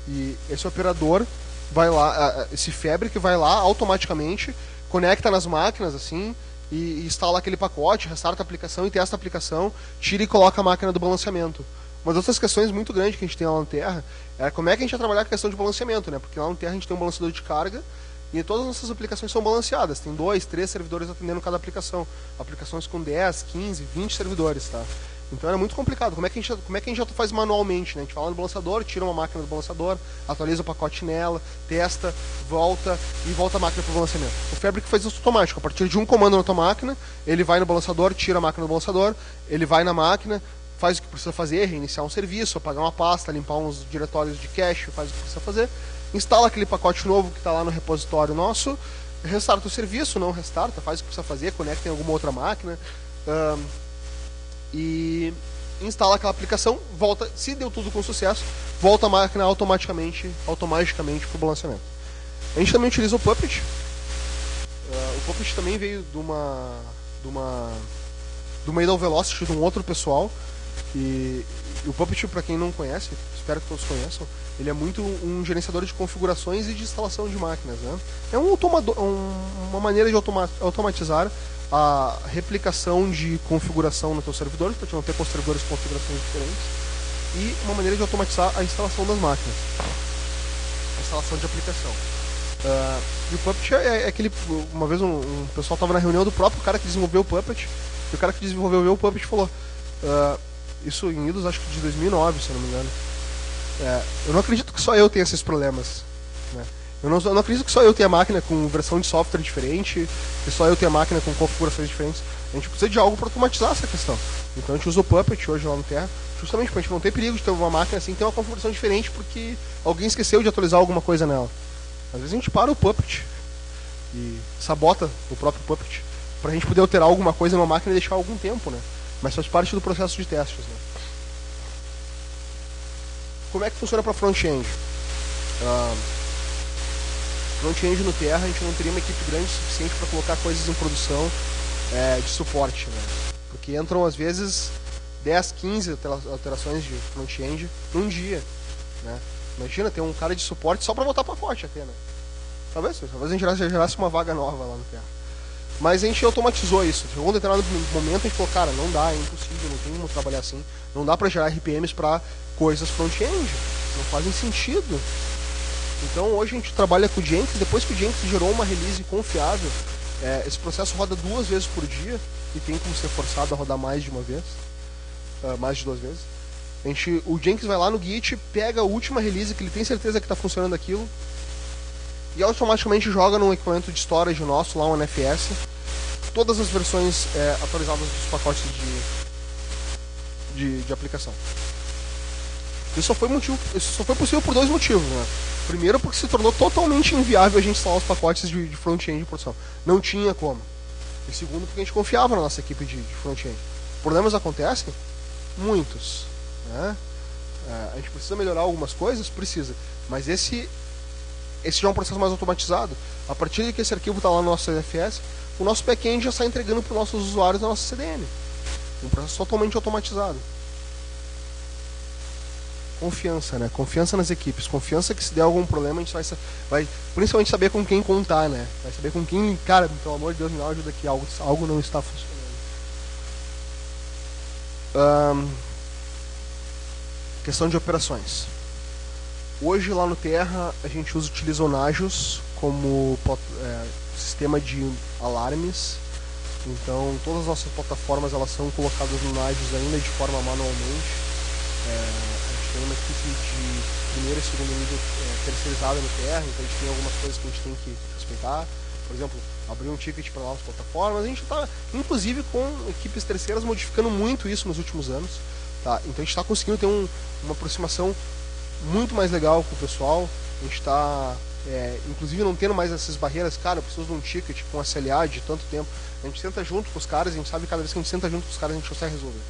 E esse operador vai lá, esse Fabric vai lá automaticamente, conecta nas máquinas assim, e instala aquele pacote, restarta a aplicação e testa a aplicação, tira e coloca a máquina do balanceamento. Uma das outras questões muito grandes que a gente tem lá no Terra é como é que a gente vai trabalhar com a questão de balanceamento, né? Porque lá no Terra a gente tem um balanceador de carga e todas as nossas aplicações são balanceadas. Tem 2, 3 servidores atendendo cada aplicação. Aplicações com 10, 15, 20 servidores, tá? Então era muito complicado. Como é que a gente já faz manualmente, né? A gente vai lá no balanceador, tira uma máquina do balanceador, atualiza o pacote nela, testa, volta e volta a máquina para o balanceamento. O Fabric faz isso automático. A partir de um comando na tua máquina, ele vai no balanceador, tira a máquina do balanceador, ele vai na máquina, faz o que precisa fazer, reiniciar um serviço, apagar uma pasta, limpar uns diretórios de cache, faz o que precisa fazer, instala aquele pacote novo que está lá no repositório nosso, restarta o serviço, não restarta, faz o que precisa fazer, conecta em alguma outra máquina, e instala aquela aplicação, volta, se deu tudo com sucesso, volta a máquina automaticamente para o balanceamento. A gente também utiliza o Puppet. O Puppet também veio de uma Idle Velocity de um outro pessoal. E o Puppet, para quem não conhece, espero que todos conheçam, ele é muito um gerenciador de configurações e de instalação de máquinas, né? É uma maneira de automatizar a replicação de configuração no teu servidor, para te não ter servidores com configurações diferentes, e uma maneira de automatizar a instalação das máquinas, a instalação de aplicação. E o Puppet é aquele... Uma vez um pessoal estava na reunião do próprio cara que desenvolveu o Puppet, e o cara que desenvolveu o Puppet falou... isso em idos, acho que de 2009, se eu não me engano. Eu não acredito que só eu tenha esses problemas, né? Eu não acredito que só eu tenha máquina com versão de software diferente, que só eu tenha máquina com configurações diferentes. A gente precisa de algo para automatizar essa questão. Então a gente usa o Puppet hoje lá no Terra, justamente para a gente não ter perigo de ter uma máquina assim, ter uma configuração diferente porque alguém esqueceu de atualizar alguma coisa nela. Às vezes a gente para o Puppet e sabota o próprio Puppet pra gente poder alterar alguma coisa numa máquina e deixar algum tempo, né? Mas faz parte do processo de testes, né? Como é que funciona para front-end? Front-end no Terra, a gente não teria uma equipe grande o suficiente para colocar coisas em produção de suporte, né? Porque entram, às vezes, 10, 15 alterações de front-end num dia, né? Imagina, ter um cara de suporte só para botar pacote até, né? Talvez a gente gerasse uma vaga nova lá no Terra. Mas a gente automatizou isso. Chegou um determinado momento, a gente falou, cara, não dá, é impossível, não tem como trabalhar assim. Não dá para gerar RPMs para coisas front-end. Não fazem sentido. Então hoje a gente trabalha com o Jenkins. Depois que o Jenkins gerou uma release confiável, esse processo roda 2 vezes por dia. E tem como ser forçado a rodar mais de uma vez. Mais de 2 vezes. O Jenkins vai lá no Git, pega a última release que ele tem certeza que está funcionando aquilo e automaticamente joga num equipamento de storage nosso, lá um NFS, todas as versões atualizadas dos pacotes de aplicação. Isso só foi possível por 2 motivos, né? Primeiro, porque se tornou totalmente inviável a gente instalar os pacotes de front-end de produção. Não tinha como. E segundo, porque a gente confiava na nossa equipe de front-end. Problemas acontecem? Muitos. Né? A gente precisa melhorar algumas coisas? Precisa. Mas esse já é um processo mais automatizado. A partir de que esse arquivo está lá no nosso NFS, o nosso back-end já está entregando para os nossos usuários na nossa CDN. Um processo totalmente automatizado. Confiança, né? Confiança nas equipes. Confiança que se der algum problema, a gente vai principalmente saber com quem contar, né? Vai saber com quem, cara, pelo amor de Deus, me ajuda aqui, algo não está funcionando. Questão de operações. Hoje lá no Terra a gente utiliza o Nagios como sistema de alarmes. Então todas as nossas plataformas elas são colocadas no Nagios ainda de forma manualmente. A gente tem uma equipe de primeiro e segundo nível terceirizada no Terra, então a gente tem algumas coisas que a gente tem que respeitar. Por exemplo, abrir um ticket para novas plataformas. A gente está, inclusive, com equipes terceiras modificando muito isso nos últimos anos. Tá? Então a gente está conseguindo ter uma aproximação muito mais legal com o pessoal. A gente está, inclusive, não tendo mais essas barreiras. Cara, eu preciso de um ticket com SLA de tanto tempo. A gente senta junto com os caras, a gente sabe que cada vez que a gente senta junto com os caras, a gente consegue resolver.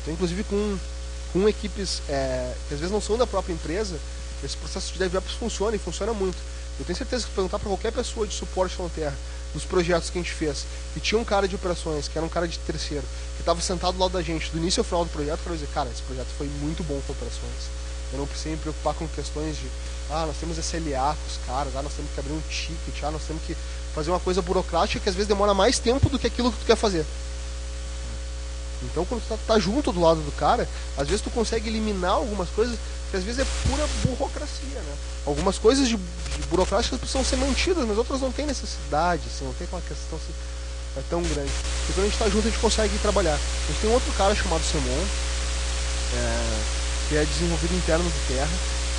Então, inclusive, com equipes que às vezes não são da própria empresa, esse processo de DevOps funciona e funciona muito. Eu tenho certeza que perguntar para qualquer pessoa de suporte na Terra, dos projetos que a gente fez, que tinha um cara de operações, que era um cara de terceiro, que estava sentado do lado da gente, do início ao final do projeto, para dizer, cara, esse projeto foi muito bom com operações. Eu não precisei me preocupar com questões de, nós temos SLA com os caras, nós temos que abrir um ticket, nós temos que fazer uma coisa burocrática que às vezes demora mais tempo do que aquilo que tu quer fazer. Então, quando tu tá junto do lado do cara, às vezes tu consegue eliminar algumas coisas que às vezes é pura burocracia, né? Algumas coisas de burocráticas precisam ser mantidas, mas outras não tem necessidade, assim, não tem aquela questão assim, tão grande. E quando a gente tá junto, a gente consegue trabalhar. A gente tem um outro cara chamado Semon, que é desenvolvido interno do Terra.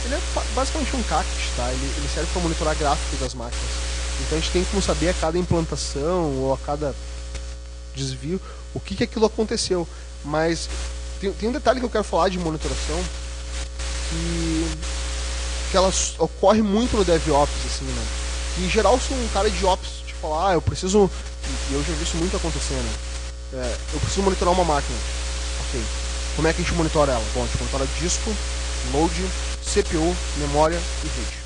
Ele é basicamente um CACT, tá? Ele serve para monitorar gráfico das máquinas. Então a gente tem como saber a cada implantação ou a cada desvio o que aquilo aconteceu. Mas tem um detalhe que eu quero falar de monitoração que ela ocorre muito no DevOps, assim, né? E, em geral, se um cara de Ops te falar, eu preciso, e eu já vi isso muito acontecendo, eu preciso monitorar uma máquina. Ok. Como é que a gente monitora ela? Bom, a gente monitora disco, load, CPU, memória e rede.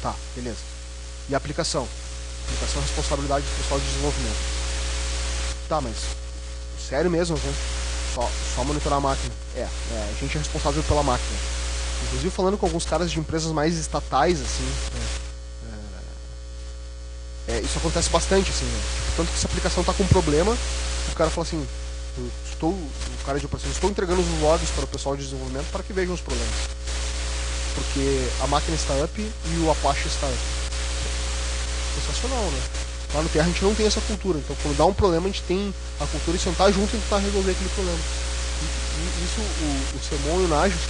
Tá, beleza. E a aplicação? A aplicação é responsabilidade do pessoal de desenvolvimento. Tá, mas sério mesmo, né? Só monitorar a máquina. A gente é responsável pela máquina. Inclusive falando com alguns caras de empresas mais estatais, assim, isso acontece bastante, assim, né? Tanto que se a aplicação está com um problema, o cara fala assim, o cara de operações, estou entregando os logs para o pessoal de desenvolvimento para que vejam os problemas. Porque a máquina está up e o Apache está up. Sensacional, né? Lá no Terra a gente não tem essa cultura, então quando dá um problema a gente tem a cultura de sentar junto e tentar resolver aquele problema. E isso, o Semon e o Nagios,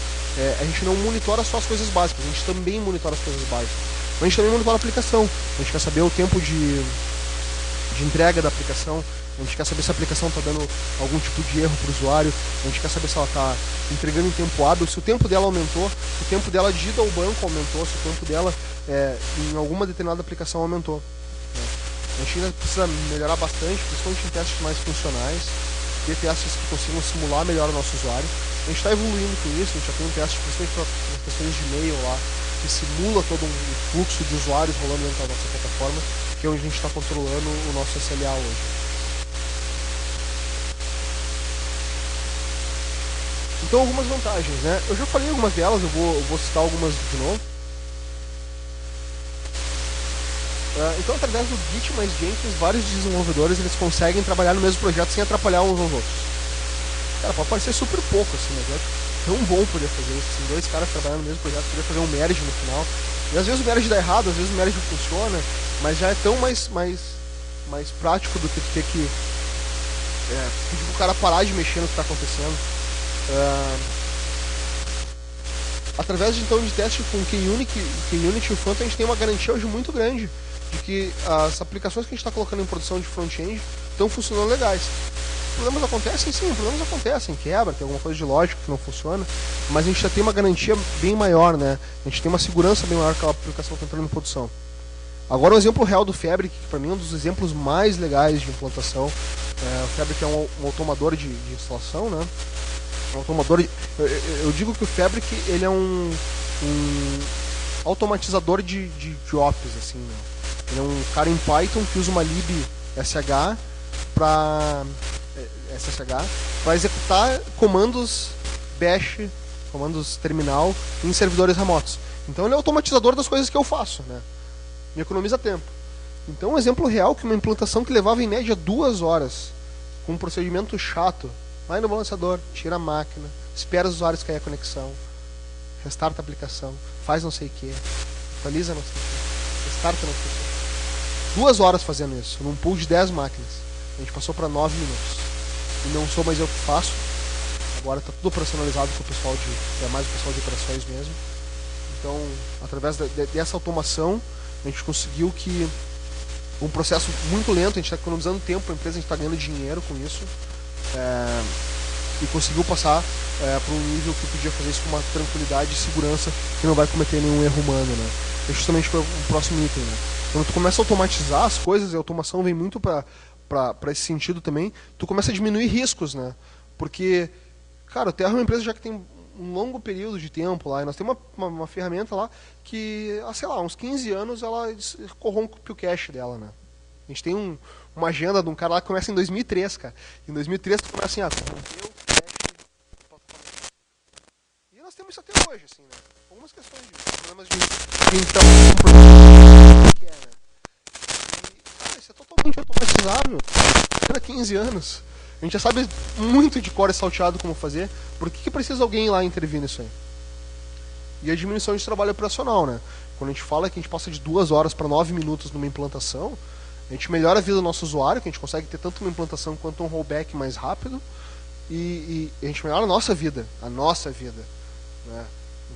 a gente não monitora só as coisas básicas, a gente também monitora as coisas básicas. Mas a gente também monitora a aplicação, a gente quer saber o tempo de entrega da aplicação, a gente quer saber se a aplicação está dando algum tipo de erro para o usuário, a gente quer saber se ela está entregando em tempo hábil, se o tempo dela aumentou, se o tempo dela de ida ao banco aumentou, se o tempo dela em alguma determinada aplicação aumentou. A gente ainda precisa melhorar bastante, principalmente em testes mais funcionais, ter testes que consigam simular melhor o nosso usuário. A gente está evoluindo com isso, a gente já tem um teste, principalmente para as questões de e-mail lá, que simula todo um fluxo de usuários rolando dentro da nossa plataforma, que é onde a gente está controlando o nosso SLA hoje. Então, algumas vantagens, né? Eu já falei algumas delas, eu vou citar algumas de novo. Então, através do Git mais Jenkins, vários desenvolvedores eles conseguem trabalhar no mesmo projeto sem atrapalhar uns aos outros. Cara, pode parecer super pouco, assim, mas é tão bom poder fazer isso. Assim, dois caras trabalhando no mesmo projeto, poder fazer um merge no final. E às vezes o merge dá errado, às vezes o merge funciona, mas já é tão mais prático do que ter que pedir pro cara parar de mexer no que está acontecendo. Através então de testes com KUnity e Front, a gente tem uma garantia hoje muito grande de que as aplicações que a gente está colocando em produção de front-end estão funcionando legais. Problemas acontecem? Sim, problemas acontecem, quebra, tem alguma coisa de lógica que não funciona, mas a gente já tem uma garantia bem maior, né? A gente tem uma segurança bem maior que a aplicação está entrando em produção. Agora um exemplo real do Fabric, que para mim é um dos exemplos mais legais de implantação. O Fabric é um automador de instalação, né? Um automador eu digo que o Fabric ele é um automatizador de jobs, assim, né? Ele é um cara em Python que usa uma libssh para executar comandos bash, comandos terminal em servidores remotos. Então ele é automatizador das coisas que eu faço, né? Me economiza tempo. Então um exemplo real que uma implantação que levava em média 2 horas, com um procedimento chato, vai no balanceador, tira a máquina, espera os usuários cair a conexão, restarta a aplicação, faz não sei o que, atualiza não sei o que, restarta não sei o que. 2 horas fazendo isso, num pool de 10 máquinas. A gente passou para 9 minutos. E não sou mais eu que faço. Agora está tudo operacionalizado com o pessoal é mais o pessoal de operações mesmo. Então, através dessa automação, a gente conseguiu que um processo muito lento, a gente está economizando tempo para a empresa, a gente está ganhando dinheiro com isso. E conseguiu passar para um nível que podia fazer isso com uma tranquilidade e segurança que não vai cometer nenhum erro humano, né? É justamente o próximo item, né? Quando tu começa a automatizar as coisas, e a automação vem muito para esse sentido também, tu começa a diminuir riscos, né? Porque, cara, o Terra é uma empresa já que tem um longo período de tempo lá, e nós temos uma ferramenta lá que, sei lá, uns 15 anos ela corrompe o cache dela, né? A gente tem uma agenda de um cara lá que começa em 2003, cara. Em 2003 tu começa assim, corrompeu o cache. E nós temos isso até hoje, assim, né? Algumas questões de problemas de então, que é, né? E, cara, isso é totalmente automatizável. Era 15 anos. A gente já sabe muito de core salteado como fazer. Por que precisa alguém lá intervir nisso aí? E a diminuição de trabalho operacional, né? Quando a gente fala que a gente passa de 2 horas para 9 minutos numa implantação, a gente melhora a vida do nosso usuário, que a gente consegue ter tanto uma implantação quanto um rollback mais rápido, e a gente melhora a nossa vida, né?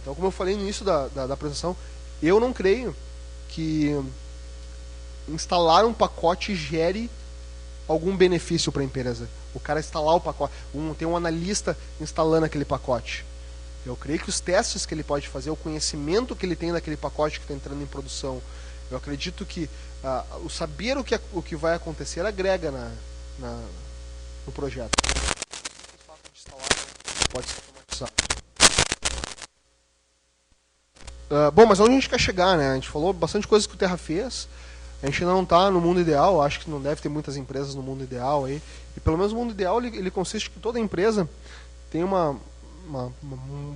Então, como eu falei no início da apresentação, eu não creio que instalar um pacote gere algum benefício para a empresa. O cara instalar o pacote, tem um analista instalando aquele pacote. Eu creio que os testes que ele pode fazer, o conhecimento que ele tem daquele pacote que está entrando em produção, eu acredito que o saber o que vai acontecer agrega no projeto. O fato de instalar pode ser automatizado. Bom, mas onde a gente quer chegar, né? A gente falou bastante coisas que o Terra fez. A gente ainda não está no mundo ideal, acho que não deve ter muitas empresas no mundo ideal aí. E pelo menos o mundo ideal ele consiste que toda empresa tem uma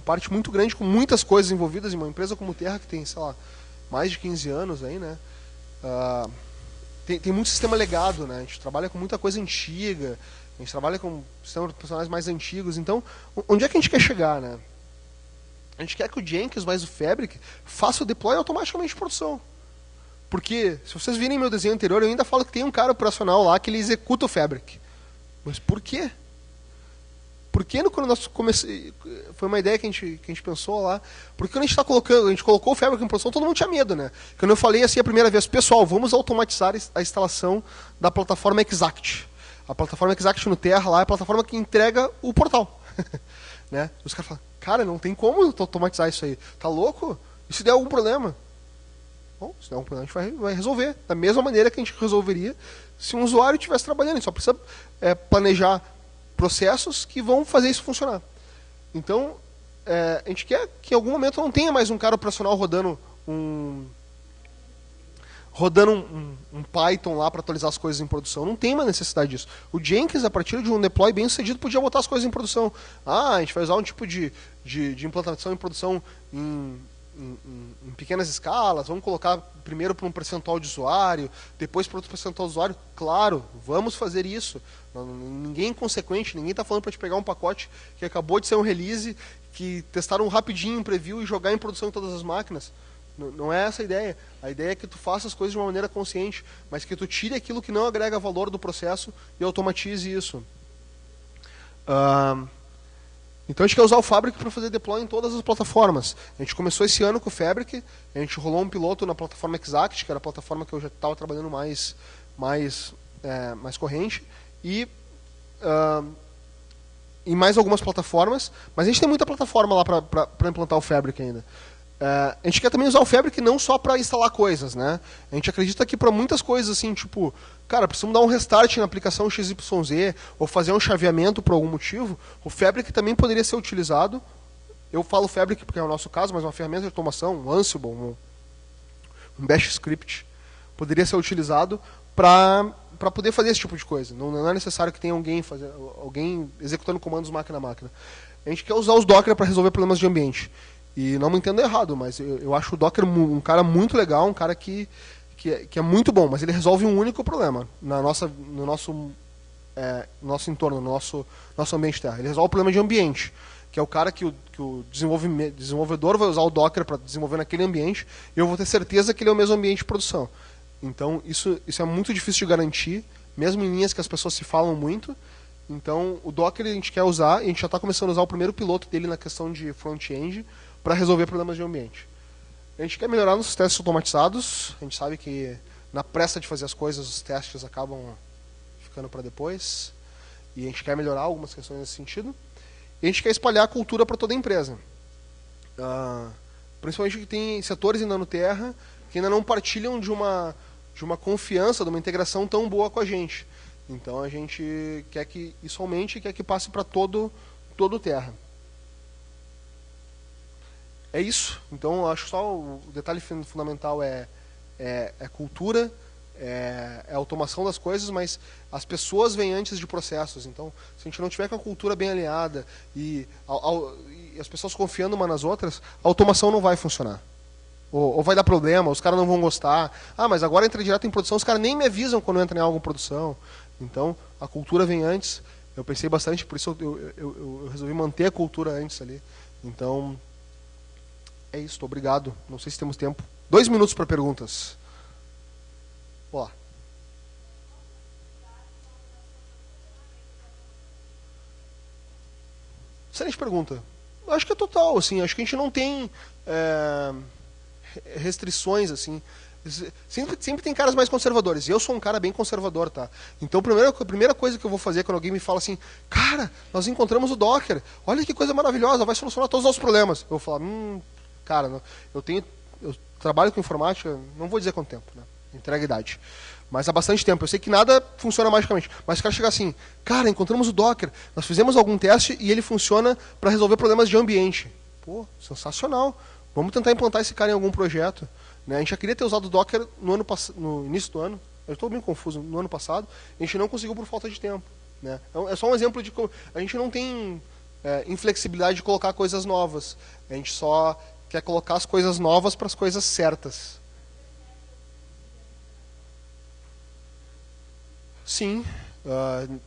parte muito grande com muitas coisas envolvidas em uma empresa como o Terra, que tem, sei lá, mais de 15 anos aí, né? Tem muito sistema legado, né? A gente trabalha com muita coisa antiga, a gente trabalha com sistemas operacionais mais antigos. Então, onde é que a gente quer chegar, né? A gente quer que o Jenkins mais o Fabric faça o deploy automaticamente de produção. Porque, se vocês virem meu desenho anterior, eu ainda falo que tem um cara operacional lá que ele executa o Fabric. Mas por quê? Porque quando nós comecei, foi uma ideia que a gente pensou lá, porque quando a gente colocou o Fabric em produção, todo mundo tinha medo, né? Quando eu falei assim a primeira vez, pessoal, vamos automatizar a instalação da plataforma Exact. A plataforma Exact no Terra lá é a plataforma que entrega o portal. Né? Os caras falam, cara, não tem como automatizar isso aí. Tá louco? E se der algum problema? Bom, se der um problema, a gente vai resolver. Da mesma maneira que a gente resolveria se um usuário estivesse trabalhando. A gente só precisa planejar processos que vão fazer isso funcionar. Então, a gente quer que em algum momento não tenha mais um cara operacional rodando um Python lá para atualizar as coisas em produção. Não tem mais necessidade disso. O Jenkins, a partir de um deploy bem sucedido, podia botar as coisas em produção. A gente vai usar um tipo de implantação em produção em pequenas escalas, vamos colocar primeiro para um percentual de usuário, depois para outro percentual de usuário. Claro, vamos fazer isso. Ninguém é inconsequente, ninguém está falando para te pegar um pacote que acabou de ser um release, que testaram rapidinho em preview e jogar em produção em todas as máquinas. Não é essa a ideia. A ideia é que tu faça as coisas de uma maneira consciente, mas que tu tire aquilo que não agrega valor do processo e automatize isso. Então a gente quer usar o Fabric para fazer deploy em todas as plataformas. A gente começou esse ano com o Fabric, a gente rolou um piloto na plataforma Exact, que era a plataforma que eu já estava trabalhando mais corrente, e em mais algumas plataformas, mas a gente tem muita plataforma lá para implantar o Fabric ainda. A gente quer também usar o Fabric não só para instalar coisas, né? A gente acredita que para muitas coisas, assim, tipo, cara, precisamos dar um restart na aplicação XYZ, ou fazer um chaveamento por algum motivo, o Fabric também poderia ser utilizado. Eu falo Fabric porque é o nosso caso, mas uma ferramenta de automação, um Ansible, um Bash Script, poderia ser utilizado para poder fazer esse tipo de coisa. Não é necessário que tenha alguém executando comandos máquina a máquina. A gente quer usar os Docker para resolver problemas de ambiente. E não me entendo errado, mas eu acho o Docker um cara muito legal, um cara que é muito bom, mas ele resolve um único problema no nosso entorno, no nosso ambiente terra. Ele resolve o problema de ambiente, que é o cara que o desenvolvedor vai usar o Docker para desenvolver naquele ambiente, e eu vou ter certeza que ele é o mesmo ambiente de produção. Então, isso é muito difícil de garantir, mesmo em linhas que as pessoas se falam muito. Então, o Docker a gente quer usar, e a gente já está começando a usar o primeiro piloto dele na questão de front-end, para resolver problemas de ambiente. A gente quer melhorar nos testes automatizados. A gente sabe que na pressa de fazer as coisas, os testes acabam ficando para depois. E a gente quer melhorar algumas questões nesse sentido. E a gente quer espalhar a cultura para toda a empresa. Principalmente que tem setores ainda no Terra que ainda não partilham de uma confiança, de uma integração tão boa com a gente. Então a gente quer que isso aumente e quer que passe para todo o Terra. É isso. Então, eu acho só o detalhe fundamental é cultura, é automação das coisas, mas as pessoas vêm antes de processos. Então, se a gente não tiver com a cultura bem alinhada e as pessoas confiando umas nas outras, a automação não vai funcionar. Ou vai dar problema, os caras não vão gostar. Mas agora entra direto em produção, os caras nem me avisam quando entra em algo em produção. Então, a cultura vem antes. Eu pensei bastante, por isso eu resolvi manter a cultura antes ali. Então, é isso, obrigado. Não sei se temos tempo. 2 minutos para perguntas. Olá. Excelente pergunta. Acho que é total, assim. Acho que a gente não tem restrições, assim. Sempre tem caras mais conservadores. E eu sou um cara bem conservador, tá? Então a primeira coisa que eu vou fazer quando alguém me fala assim, cara, nós encontramos o Docker. Olha que coisa maravilhosa, vai solucionar todos os nossos problemas. Eu vou falar, cara, eu trabalho com informática, não vou dizer quanto tempo, né? Entrega a idade. Mas há bastante tempo. Eu sei que nada funciona magicamente. Mas o cara chega assim, cara, encontramos o Docker, nós fizemos algum teste e ele funciona para resolver problemas de ambiente. Pô, sensacional. Vamos tentar implantar esse cara em algum projeto. Né? A gente já queria ter usado o Docker no início do ano. Eu estou bem confuso. No ano passado, a gente não conseguiu por falta de tempo. Né? Então, é só um exemplo de como a gente não tem inflexibilidade de colocar coisas novas. A gente só quer colocar as coisas novas para as coisas certas. Sim,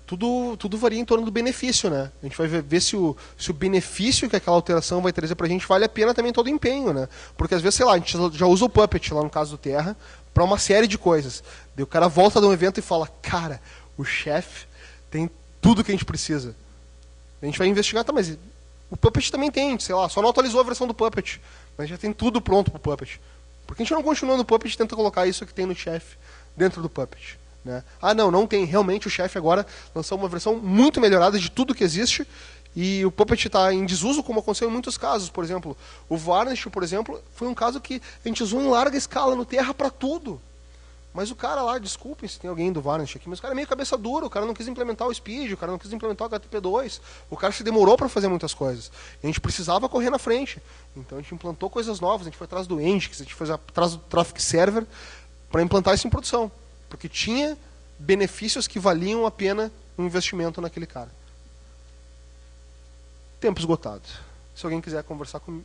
tudo varia em torno do benefício, né? A gente vai ver se o benefício que aquela alteração vai trazer para a gente vale a pena também todo o empenho, né? Porque às vezes, sei lá, a gente já usa o Puppet lá no caso do Terra para uma série de coisas. Daí o cara volta de um evento e fala, cara, o chefe tem tudo que a gente precisa. A gente vai investigar, tá, mas o Puppet também tem, sei lá, só não atualizou a versão do Puppet, mas já tem tudo pronto pro Puppet. Por que a gente não continua no Puppet e tenta colocar isso que tem no chefe dentro do Puppet? Né? Não tem. Realmente o chefe agora lançou uma versão muito melhorada de tudo que existe E o Puppet está em desuso, como aconteceu em muitos casos. Por exemplo, o Varnish, por exemplo, foi um caso que a gente usou em larga escala no Terra para tudo. Mas o cara lá, desculpem se tem alguém do Varnish aqui, mas o cara é meio cabeça dura, o cara não quis implementar o Speed, o cara não quis implementar o HTTP2, o cara se demorou para fazer muitas coisas. E a gente precisava correr na frente. Então a gente implantou coisas novas, a gente foi atrás do Nginx, a gente foi atrás do Traffic Server para implantar isso em produção. Porque tinha benefícios que valiam a pena um investimento naquele cara. Tempo esgotado. Se alguém quiser conversar comigo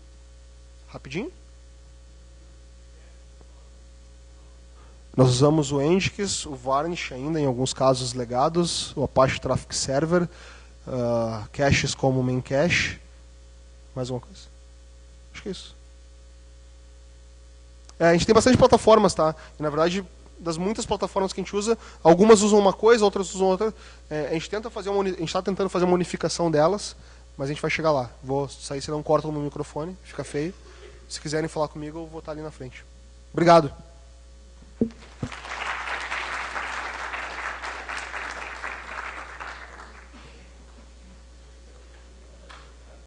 rapidinho. Nós usamos o Nginx, o Varnish ainda em alguns casos legados, o Apache Traffic Server, caches como o Memcache. Mais alguma coisa? Acho que é isso. A gente tem bastante plataformas, tá? E, na verdade, das muitas plataformas que a gente usa, algumas usam uma coisa, outras usam outra. A gente está tentando fazer uma unificação delas, mas a gente vai chegar lá. Vou sair, senão corta o meu microfone, fica feio. Se quiserem falar comigo, eu vou estar ali na frente. Obrigado.